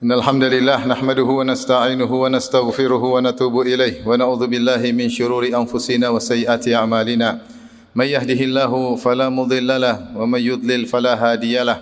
Innal hamdalillah nahmaduhu wa nasta'inuhu wa nastaghfiruhu wa natubu ilayh wa na'udzu billahi min shururi anfusina wa sayyiati a'malina. May yahdihillahu fala mudilla lahu wa may yudlil fala hadiya lahu.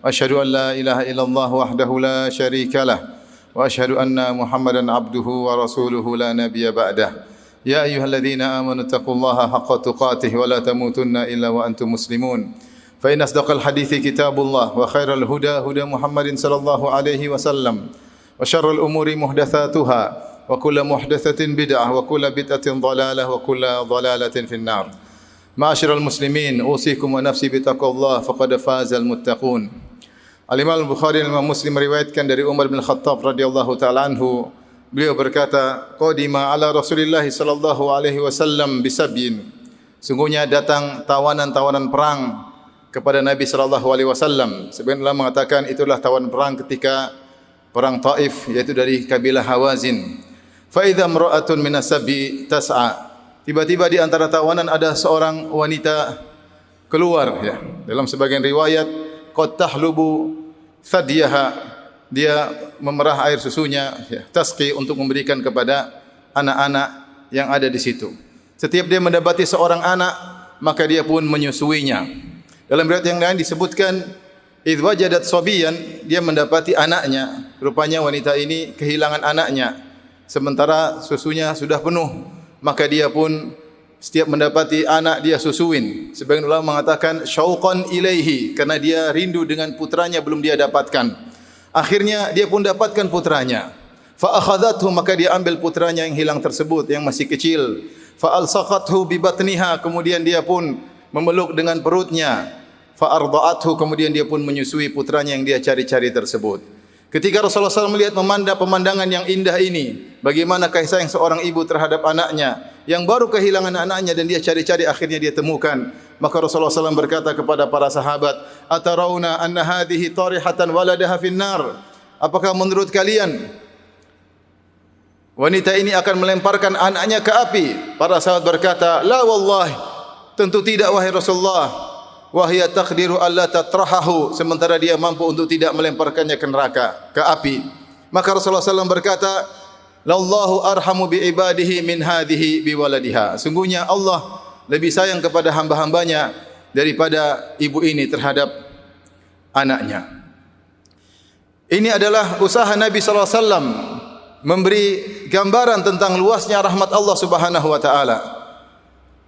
Asyhadu an la ilaha illallah wahdahu la syarika lahu wa asyhadu anna Muhammadan abduhu wa rasuluhu la nabiyya ba'dah. Ya ayyuhalladzina amanu taqullaha haqqa tuqatih wa la tamutunna illa wa antum muslimun. فإن أصدق الحديث كتاب الله وخير الهدى هدى محمد صلى الله عليه وسلم وشر الأمور محدثاتها وكل محدثة بدعة وكل بدعة ضلالة وكل ضلالة في النار. معاشر المسلمين أوصيكم ونفسي بتقوى الله فقد فاز المتقون. Al-Imam Al-Bukhari dan Imam Muslim meriwayatkan dari Umar bin Khattab radhiyallahu taala anhu, beliau berkata, qadima ala Rasulillah sallallahu alaihi wasallam bisabyin. Sungguhnya datang tawanan-tawanan perang kepada Nabi sallallahu alaihi wasallam. Sebagian ulama mengatakan itulah tawanan perang ketika perang Taif, yaitu dari kabilah Hawazin. Fa idza imra'atun minas sabi tas'a. Tiba-tiba di antara tawanan ada seorang wanita keluar, ya. Dalam sebagian riwayat qad tahlubu thadiyaha, dia memerah air susunya, ya, tasqi, untuk memberikan kepada anak-anak yang ada di situ. Setiap dia mendapati seorang anak, maka dia pun menyusuinya. Dalam riwayat yang lain disebutkan idz wajadat sabiyan, dia mendapati anaknya. Rupanya wanita ini kehilangan anaknya, sementara susunya sudah penuh, maka dia pun setiap mendapati anak dia susuin. Sebagian ulama mengatakan syauqan ilaihi, karena dia rindu dengan putranya belum dia dapatkan. Akhirnya dia pun dapatkan putranya. Fa akhadhathu, maka dia ambil putranya yang hilang tersebut yang masih kecil. Fa alsaqathu bi batniha, kemudian dia pun memeluk dengan perutnya. Fa arda'athu, kemudian dia pun menyusui putranya yang dia cari-cari tersebut. Ketika Rasulullah SAW melihat pemandangan yang indah ini, bagaimana kasih sayang seorang ibu terhadap anaknya yang baru kehilangan anaknya dan dia cari-cari, akhirnya dia temukan. Maka Rasulullah SAW berkata kepada para sahabat, atarawna anna hadhihi tarihatan waladaha finnar. Apakah menurut kalian wanita ini akan melemparkan anaknya ke api? Para sahabat berkata, la wallahi, tentu tidak wahai Rasulullah. Wahia taqdiru alla tatrahahu, sementara dia mampu untuk tidak melemparkannya ke neraka, ke api. Maka Rasulullah SAW berkata, lallahu arhamu bi ibadihi min hadhihi bi waladiha. Sungguhnya Allah lebih sayang kepada hamba-hambanya daripada ibu ini terhadap anaknya. Ini adalah usaha Nabi sallallahu alaihi wasallam memberi gambaran tentang luasnya rahmat Allah Subhanahu wa taala.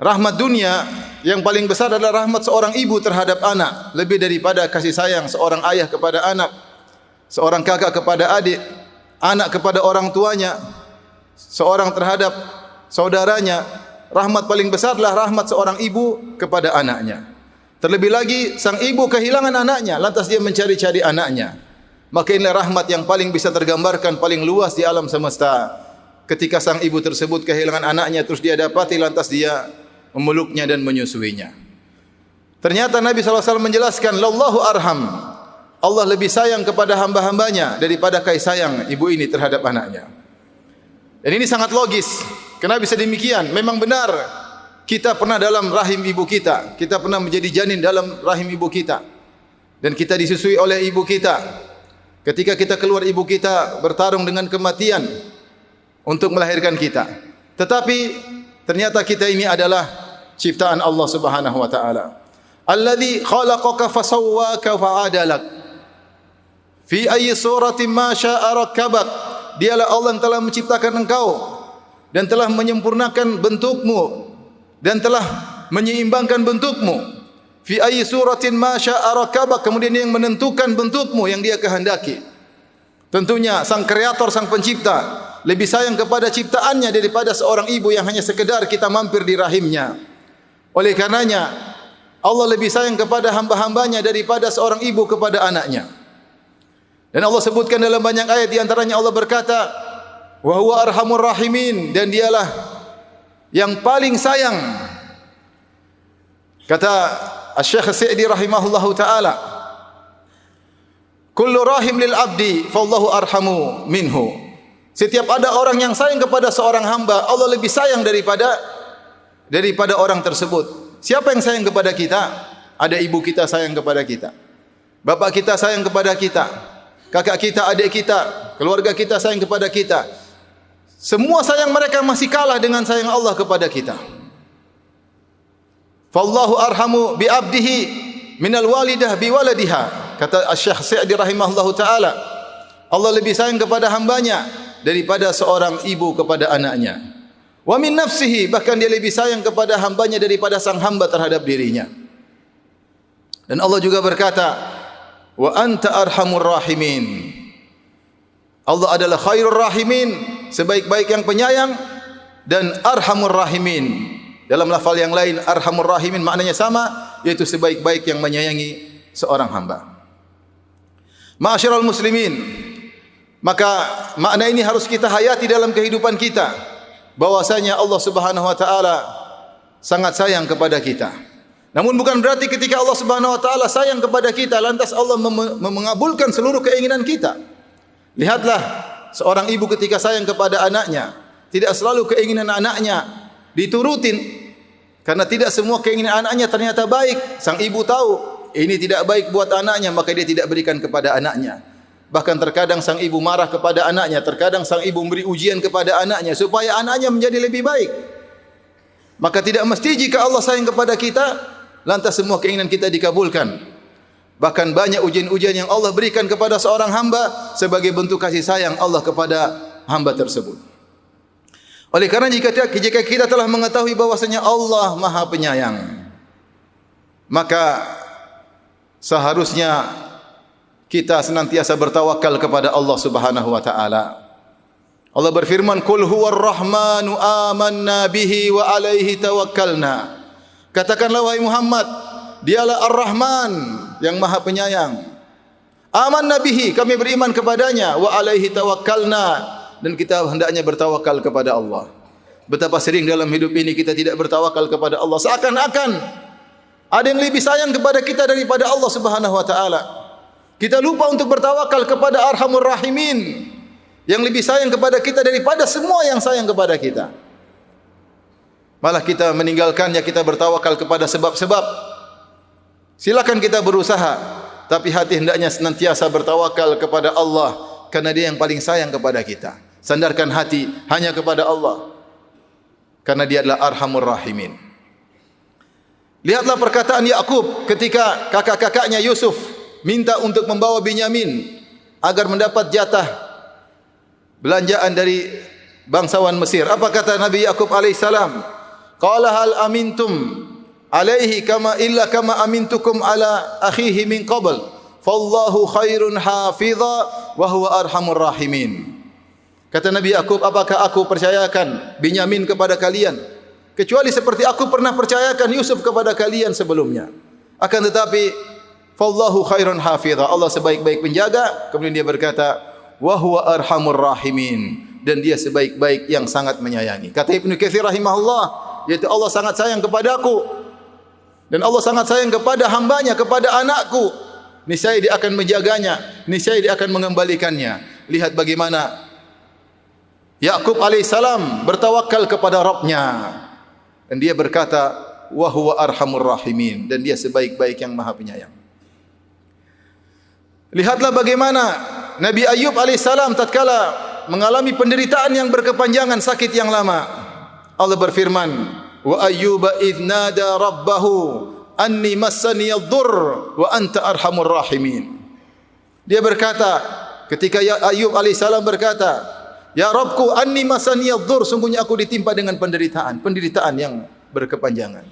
Rahmat dunia yang paling besar adalah rahmat seorang ibu terhadap anak, lebih daripada kasih sayang seorang ayah kepada anak, seorang kakak kepada adik, anak kepada orang tuanya, seorang terhadap saudaranya. Rahmat paling besar adalah rahmat seorang ibu kepada anaknya. Terlebih lagi sang ibu kehilangan anaknya, lantas dia mencari-cari anaknya. Maka inilah rahmat yang paling bisa tergambarkan, paling luas di alam semesta. Ketika sang ibu tersebut kehilangan anaknya, terus dia dapati, lantas dia memeluknya dan menyusuinya. Ternyata Nabi SAW menjelaskan, lallahu arham, Allah lebih sayang kepada hamba-hambanya daripada kasih sayang ibu ini terhadap anaknya. Dan ini sangat logis. Kenapa bisa demikian? Memang benar, kita pernah dalam rahim ibu kita, kita pernah menjadi janin dalam rahim ibu kita, dan kita disusui oleh ibu kita. Ketika kita keluar, ibu kita bertarung dengan kematian untuk melahirkan kita. Tetapi ternyata kita ini adalah ciptaan Allah Subhanahu wa taala. Alladzi khalaqaka fasawwaka fa'adalak. Fi ayyi suratin ma syaa rakkabak. Dialah Allah yang telah menciptakan engkau dan telah menyempurnakan bentukmu dan telah menyeimbangkan bentukmu. Fi ayyi suratin ma syaa rakkabak, kemudian yang menentukan bentukmu yang dia kehendaki. Tentunya sang kreator, sang pencipta lebih sayang kepada ciptaannya daripada seorang ibu yang hanya sekedar kita mampir di rahimnya. Oleh karenanya Allah lebih sayang kepada hamba-hambanya daripada seorang ibu kepada anaknya. Dan Allah sebutkan dalam banyak ayat, di antaranya Allah berkata, wa huwa arhamur rahimin, dan dialah yang paling sayang. Kata Asy-Syaikh Sa'di rahimahullahu taala, kullu rahim lil abdi fallahu arhamu minhu. Setiap ada orang yang sayang kepada seorang hamba, Allah lebih sayang daripada orang tersebut. Siapa yang sayang kepada kita? Ada ibu kita sayang kepada kita, bapak kita sayang kepada kita, kakak kita, adik kita, keluarga kita sayang kepada kita. Semua sayang mereka masih kalah dengan sayang Allah kepada kita. Fallahu arhamu bi abdihi minal walidah bi waladiha. Kata Syekh Sa'di rahimahullahu taala, Allah lebih sayang kepada hambanya daripada seorang ibu kepada anaknya. Wa min nafsihi, bahkan dia lebih sayang kepada hambanya daripada sang hamba terhadap dirinya. Dan Allah juga berkata, wa anta arhamur rahimin. Allah adalah khairur rahimin, sebaik-baik yang penyayang, dan arhamur rahimin. Dalam lafal yang lain, arhamur rahimin maknanya sama, yaitu sebaik-baik yang menyayangi seorang hamba. Ma'asyiral muslimin, maka makna ini harus kita hayati dalam kehidupan kita, bahwasanya Allah Subhanahu wa taala sangat sayang kepada kita. Namun bukan berarti ketika Allah Subhanahu wa taala sayang kepada kita lantas Allah mengabulkan seluruh keinginan kita. Lihatlah seorang ibu ketika sayang kepada anaknya, tidak selalu keinginan anaknya diturutin, karena tidak semua keinginan anaknya ternyata baik. Sang ibu tahu ini tidak baik buat anaknya, maka dia tidak berikan kepada anaknya. Bahkan terkadang sang ibu marah kepada anaknya, terkadang sang ibu memberi ujian kepada anaknya supaya anaknya menjadi lebih baik. Maka tidak mesti jika Allah sayang kepada kita lantas semua keinginan kita dikabulkan. Bahkan banyak ujian-ujian yang Allah berikan kepada seorang hamba sebagai bentuk kasih sayang Allah kepada hamba tersebut. Oleh karena jika kita telah mengetahui bahwasanya Allah Maha Penyayang, maka seharusnya kita senantiasa bertawakal kepada Allah Subhanahu wa taala. Allah berfirman, "Qul huwar rahmanu amanna bihi wa alaihi tawakkalna." Katakanlah wahai Muhammad, Dialah Ar-Rahman yang Maha Penyayang. Amanna bihi, kami beriman kepadanya, wa alaihi tawakkalna, dan kita hendaknya bertawakal kepada Allah. Betapa sering dalam hidup ini kita tidak bertawakal kepada Allah, seakan-akan ada yang lebih sayang kepada kita daripada Allah Subhanahu wa taala. Kita lupa untuk bertawakal kepada Arhamur Rahimin yang lebih sayang kepada kita daripada semua yang sayang kepada kita. Malah kita meninggalkannya, kita bertawakal kepada sebab-sebab. Silakan kita berusaha, tapi hati hendaknya senantiasa bertawakal kepada Allah, karena Dia yang paling sayang kepada kita. Sandarkan hati hanya kepada Allah, karena Dia adalah Arhamur Rahimin. Lihatlah perkataan Yakub ketika kakak-kakaknya Yusuf minta untuk membawa Binyamin agar mendapat jatah belanjaan dari bangsawan Mesir. Apa kata Nabi Yakub alaihissalam? Qala hal amintum alaihi kama amintukum ala akhihi min qabl. Fallahu khairun hafidha wa huwa arhamur rahimin. Kata Nabi Yakub, apakah aku percayakan Binyamin kepada kalian kecuali seperti aku pernah percayakan Yusuf kepada kalian sebelumnya? Akan tetapi fallahu khairun hafidha, Allah sebaik-baik penjaga. Kemudian dia berkata, wa huwa arhamur rahimin, dan Dia sebaik-baik yang sangat menyayangi. Kata Ibnu Katsir rahimahullah, yaitu Allah sangat sayang kepadaku dan Allah sangat sayang kepada hambanya, kepada anakku. Niscaya Dia akan menjaganya, niscaya Dia akan mengembalikannya. Lihat bagaimana Yakub alaihissalam bertawakal kepada Rabbnya, dan dia berkata, wa huwa arhamur rahimin, dan Dia sebaik-baik yang Maha Penyayang. Lihatlah bagaimana Nabi Ayub alaihissalam tatkala mengalami penderitaan yang berkepanjangan, sakit yang lama. Allah berfirman, wa ayyuba idh nada rabbahu anni massani ad-durr wa anta arhamur rahimin. Dia berkata, ketika Ayub alaihissalam berkata, ya Rabbku, anni massani ad-durr, sungguhnya aku ditimpa dengan penderitaan yang berkepanjangan.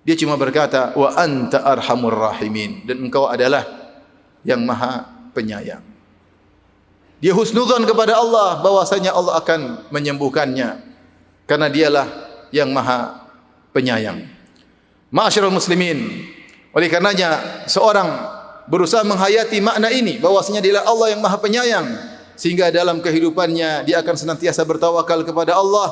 Dia cuma berkata, wa anta arhamur rahimin, dan engkau adalah yang Maha Penyayang. Dia husnudzon kepada Allah bahwasanya Allah akan menyembuhkannya, karena Dialah yang Maha Penyayang. Ma'asyiral muslimin, oleh karenanya seorang berusaha menghayati makna ini bahwasanya Dialah Allah yang Maha Penyayang, sehingga dalam kehidupannya dia akan senantiasa bertawakal kepada Allah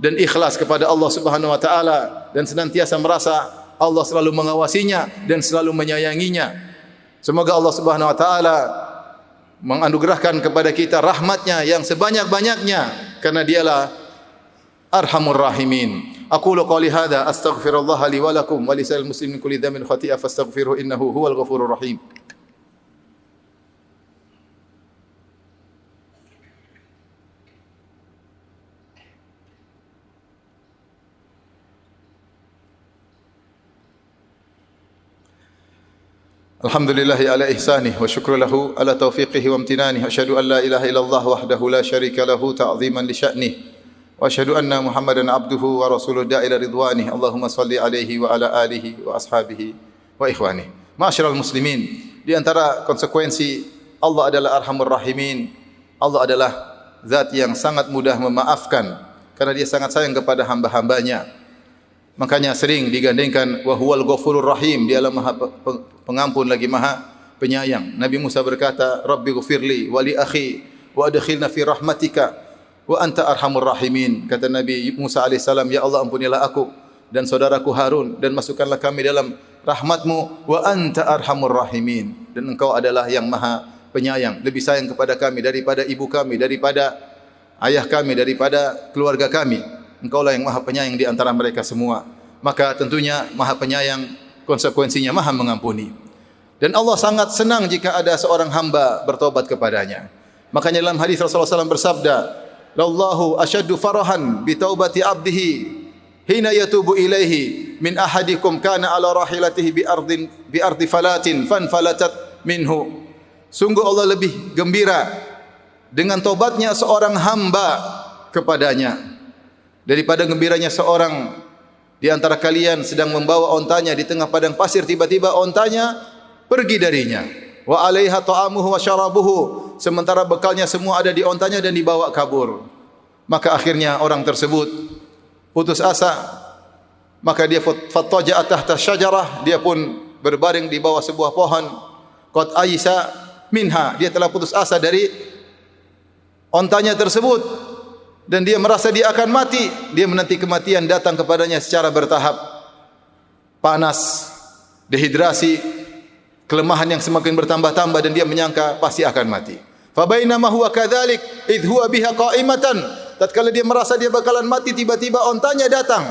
dan ikhlas kepada Allah Subhanahu wa taala, dan senantiasa merasa Allah selalu mengawasinya dan selalu menyayanginya. Semoga Allah Subhanahu wa taala menganugerahkan kepada kita rahmatnya yang sebanyak-banyaknya, karena Dialah Arhamur Rahimin. Aqulu qali hadza astaghfirullah li wa lakum wa lisal muslimin kulli dhanbin khati'a fastaghfiruhu innahu huwal ghafurur rahim. Alhamdulillahi ala ihsanih wa syukru lahu ala taufiqihi wa amtinanih. Asyhadu an la ilaha illallah wahdahu la syarika lahu ta'ziman li sya'nih. Wa asyhadu anna Muhammadan abduhu wa rasuluhu da'ila ridwanih. Allahumma salli alaihi wa ala alihi wa ashabihi wa ikhwanih. Ma'asyiral muslimin, di antara konsekuensi Allah adalah Arhamur Rahimin. Allah adalah zat yang sangat mudah memaafkan karena dia sangat sayang kepada hamba-hambanya. Makanya sering digandengkan wa huwal ghafurur rahim, dialah Maha pengampun lagi Maha penyayang. Nabi Musa berkata, Rabbi ghfirli wa li akhi wa adkhilna fi rahmatika wa anta arhamur rahimin. Kata Nabi Musa alaihissalam, ya Allah ampunilah aku dan saudaraku Harun dan masukkanlah kami dalam rahmatmu, wa anta arhamur rahimin, dan engkau adalah yang Maha penyayang, lebih sayang kepada kami daripada ibu kami, daripada ayah kami, daripada keluarga kami. Engkaulah yang Maha penyayang di antara mereka semua. Maka tentunya Maha penyayang, konsekuensinya Maha mengampuni. Dan Allah sangat senang jika ada seorang hamba bertobat kepadanya. Makanya dalam hadis Rasulullah SAW bersabda, "Lallahu asyaddu farahan bi taubati 'abdihi hina yatubu ilaihi min ahadikum kana ala rahilatihi bi ardi falatin fanfalatat minhu." Sungguh Allah lebih gembira dengan tobatnya seorang hamba kepadanya daripada gembiranya seorang di antara kalian sedang membawa ontanya di tengah padang pasir, tiba-tiba ontanya pergi darinya. Wa 'alaiha ta'amuhu wa syarabuhu, sementara bekalnya semua ada di ontanya dan dibawa kabur. Maka akhirnya orang tersebut putus asa, maka dia fattaja'a tahta syajarah, dia pun berbaring di bawah sebuah pohon. Qad aisa minha, dia telah putus asa dari ontanya tersebut. Dan dia merasa dia akan mati. Dia menanti kematian datang kepadanya secara bertahap. Panas, dehidrasi, kelemahan yang semakin bertambah-tambah, dan dia menyangka pasti akan mati. Fa bainama huwa kadzalik idh huwa biha qa'imatan. Tatkala dia merasa dia bakalan mati, tiba-tiba ontanya datang.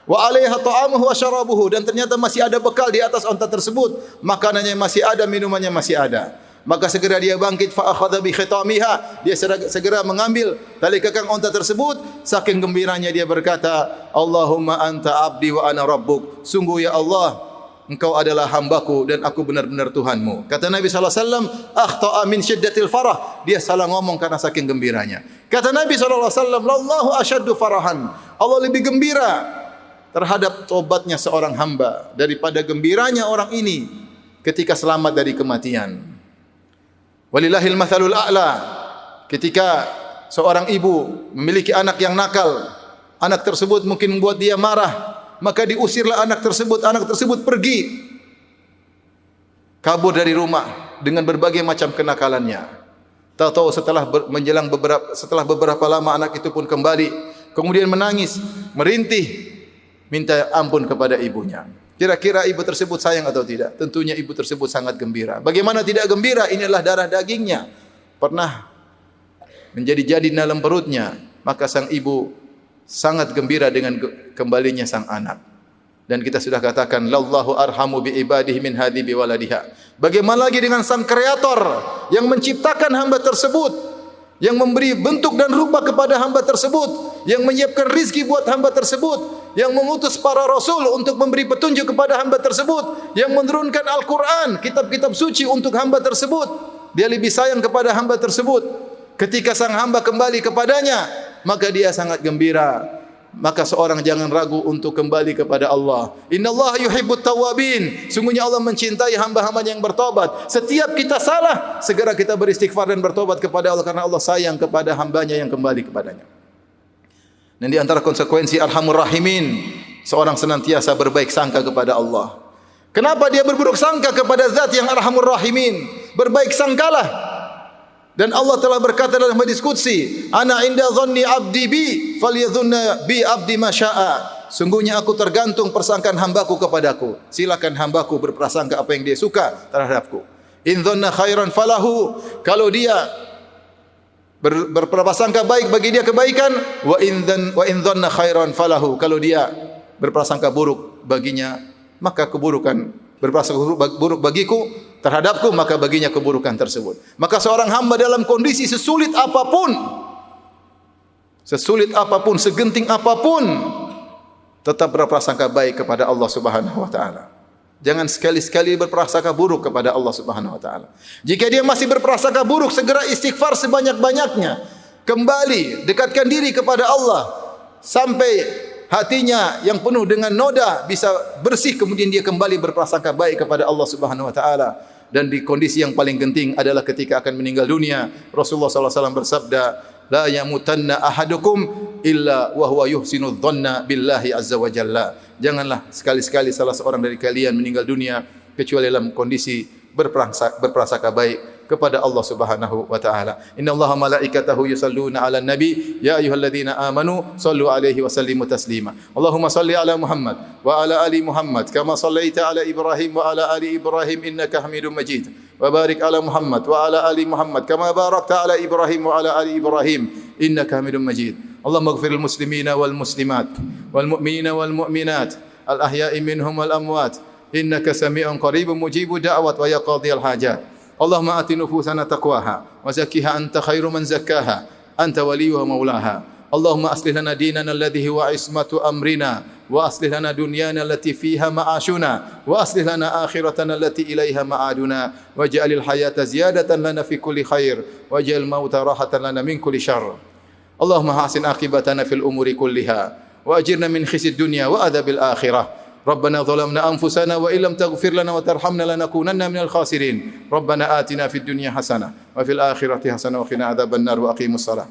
Wa 'alaiha ta'amuhu wa syarabuhu, dan ternyata masih ada bekal di atas onta tersebut. Makanannya masih ada, minumannya masih ada. Maka segera dia bangkit, fa akhadha bi khitamiha, dia segera mengambil tali kekang onta tersebut. Saking gembiranya dia berkata, Allahumma anta abdi wa ana rabbuk, sungguh ya Allah engkau adalah hambaku dan aku benar-benar Tuhanmu. Kata Nabi sallallahu alaihi wasallam, akhta'a min syiddatil farah, dia salah ngomong karena saking gembiranya. Kata Nabi sallallahu alaihi wasallam, wallahu asyaddu farahan, Allah lebih gembira terhadap tobatnya seorang hamba daripada gembiranya orang ini ketika selamat dari kematian. Walillahil mathalul a'la, ketika seorang ibu memiliki anak yang nakal, anak tersebut mungkin membuat dia marah, maka diusirlah anak tersebut pergi kabur dari rumah dengan berbagai macam kenakalannya. Tahu-tahu setelah beberapa lama anak itu pun kembali, kemudian menangis, merintih, minta ampun kepada ibunya. Kira-kira ibu tersebut sayang atau tidak? Tentunya ibu tersebut sangat gembira. Bagaimana tidak gembira? Inilah darah dagingnya. Pernah menjadi-jadi dalam perutnya. Maka sang ibu sangat gembira dengan kembalinya sang anak. Dan kita sudah katakan, Lallahu arhamu bi ibadihi min hadhi bi waladiha. Bagaimana lagi dengan sang kreator yang menciptakan hamba tersebut, yang memberi bentuk dan rupa kepada hamba tersebut, yang menyiapkan rizki buat hamba tersebut, yang mengutus para rasul untuk memberi petunjuk kepada hamba tersebut, yang menurunkan Al-Quran, kitab-kitab suci untuk hamba tersebut. Dia lebih sayang kepada hamba tersebut. Ketika sang hamba kembali kepadanya, maka dia sangat gembira. Maka seorang jangan ragu untuk kembali kepada Allah. Innallaha yuhibbut tawwabin. Sungguhnya Allah mencintai hamba-hambanya yang bertobat. Setiap kita salah, segera kita beristighfar dan bertobat kepada Allah, karena Allah sayang kepada hambanya yang kembali kepadanya. Dan di antara konsekuensi Arhamur Rahimin, seorang senantiasa berbaik sangka kepada Allah. Kenapa dia berburuk sangka kepada zat yang Arhamur Rahimin? Berbaik sangkalah. Dan Allah telah berkata dalam hadis qudsi, ana inda dhanni abdi bi falyadhunna bi abdi ma syaa. Sungguhnya aku tergantung persangkaan hambaku kepadaku. Silakan hambaku berprasangka apa yang dia suka terhadapku. In dhanna khairan falahu, kalau dia berprasangka baik bagi dia kebaikan, wa in dhanna khairan falahu, kalau dia berprasangka buruk baginya maka keburukan, berprasangka buruk bagiku terhadapku, maka baginya keburukan tersebut. Maka seorang hamba dalam kondisi sesulit apapun, segenting apapun, tetap berprasangka baik kepada Allah Subhanahu wa taala. Jangan sekali-sekali berprasangka buruk kepada Allah Subhanahu wa taala. Jika dia masih berprasangka buruk, segera istighfar sebanyak-banyaknya. Kembali dekatkan diri kepada Allah sampai hatinya yang penuh dengan noda bisa bersih, kemudian dia kembali berprasangka baik kepada Allah Subhanahu wa taala. Dan di kondisi yang paling penting adalah ketika akan meninggal dunia, Rasulullah sallallahu alaihi wasallam bersabda, la yamutanna ahadukum illa wa huwa yuhsinu dhanna billahi azza wa jalla. Janganlah sekali-sekali salah seorang dari kalian meninggal dunia kecuali dalam kondisi berprasangka baik kepada Allah Subhanahu wa taala. Innallaha malaikatahu yusalluna 'alan nabi ya ayyuhalladzina amanu sallu 'alaihi wa sallimu taslima. Allahumma salli 'ala Muhammad wa 'ala ali Muhammad kama sallaita 'ala Ibrahim wa 'ala ali Ibrahim innaka Hamidum Majid. Wa barik 'ala Muhammad wa 'ala ali Muhammad kama barakta 'ala Ibrahim wa 'ala ali Ibrahim innaka Hamidum Majid. Allahumma ighfir lil muslimina wal muslimat wal mu'minina wal mu'minat al ahya'i minhum wal amwat innaka sami'un qaribun mujibud da'wat wa yaqdhiyal hajat. Allahumma ati nufusana taqwaha wa zakkiha anta khairu man zakkaha anta waliyuha maulaha. Allahumma aslih lana dinana alladhi huwa ismatu amrina wa aslih lana dunyana allati fiha ma'ashuna wa aslih lana akhiratana allati ilaiha ma'aduna waj'alil hayata ziyadatan lana fi kulli khair waj'al mauta rahatan lana min kulli syarr. Allahumma hasin aqibatana fil umuri kulliha wa ajirna min khizyid dunya wa adzabil akhirah. ربنا ظلمنا أنفسنا وإن لم تغفر لنا وترحمنا لنكونن من الخاسرين ربنا آتنا في الدنيا حسنة وفي الآخرة حسنة وقنا عذاب النار وأقيموا الصلاة